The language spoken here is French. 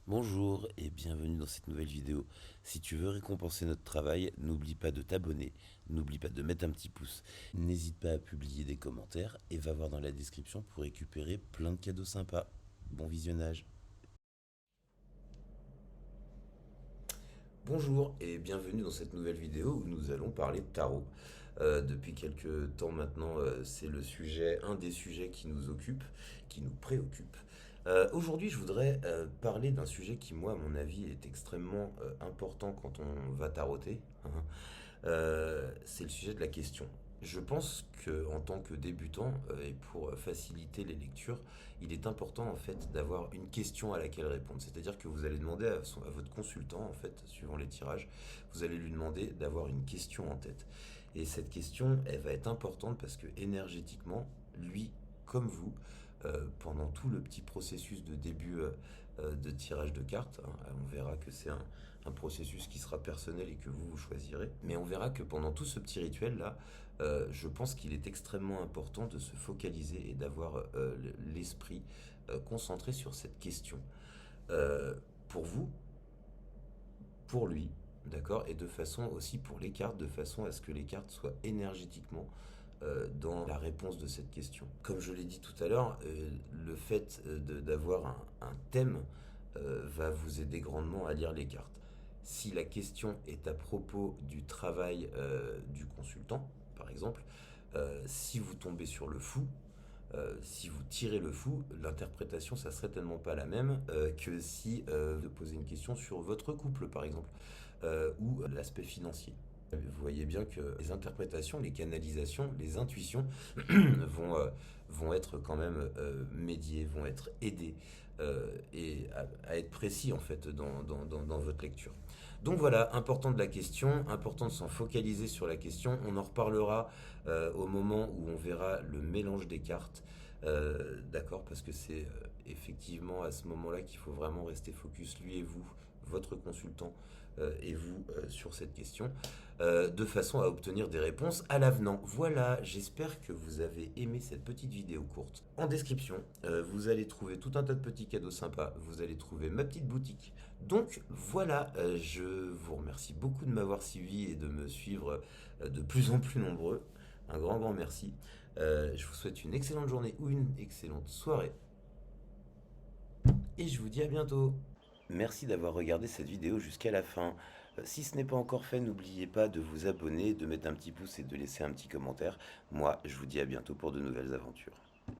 Bonjour et bienvenue dans cette nouvelle vidéo. Si tu veux récompenser notre travail, n'oublie pas de t'abonner, n'oublie pas de mettre un petit pouce. N'hésite pas à publier des commentaires et va voir dans la description pour récupérer plein de cadeaux sympas. Bon visionnage. Bonjour et bienvenue dans cette nouvelle vidéo où nous allons parler de tarot. Depuis quelques temps maintenant, c'est un des sujets qui nous occupe, qui nous préoccupe. Aujourd'hui, je voudrais parler d'un sujet qui, moi, à mon avis, est extrêmement important quand on va taroter, hein. C'est le sujet de la question. Je pense que en tant que débutant et pour faciliter les lectures, il est important en fait d'avoir une question à laquelle répondre. C'est-à-dire que vous allez demander à votre consultant en fait, suivant les tirages, vous allez lui demander d'avoir une question en tête. Et cette question, elle va être importante parce que énergétiquement, lui comme vous, pendant tout le petit processus de début de tirage de cartes, hein, on verra que c'est un processus qui sera personnel et que vous choisirez. Mais on verra que pendant tout ce petit rituel-là, je pense qu'il est extrêmement important de se focaliser et d'avoir l'esprit concentré sur cette question. Euh, pour vous, pour lui, d'accord, et de façon aussi pour les cartes, de façon à ce que les cartes soient énergétiquement dans la réponse de cette question. Comme je l'ai dit tout à l'heure, le fait d'avoir un thème va vous aider grandement à lire les cartes. Si la question est à propos du travail du consultant, par exemple, si vous tombez sur le fou, si vous tirez le fou, l'interprétation, ça serait tellement pas la même que si de poser une question sur votre couple, par exemple, ou l'aspect financier. Vous voyez bien que les interprétations, les canalisations, les intuitions vont, vont être quand même médiées, vont être aidées et à être précis en fait dans votre lecture. Donc voilà, important de la question, important de s'en focaliser sur la question. On en reparlera au moment où on verra le mélange des cartes. D'accord, parce que c'est effectivement à ce moment-là qu'il faut vraiment rester focus, lui et vous, votre consultant et vous sur cette question, de façon à obtenir des réponses à l'avenant. Voilà, j'espère que vous avez aimé cette petite vidéo courte. En description, vous allez trouver tout un tas de petits cadeaux sympas, vous allez trouver ma petite boutique. Donc voilà, je vous remercie beaucoup de m'avoir suivi et de me suivre de plus en plus nombreux. Un grand, grand merci. Je vous souhaite une excellente journée ou une excellente soirée. Et je vous dis à bientôt. Merci d'avoir regardé cette vidéo jusqu'à la fin. Si ce n'est pas encore fait, n'oubliez pas de vous abonner, de mettre un petit pouce et de laisser un petit commentaire. Moi, je vous dis à bientôt pour de nouvelles aventures.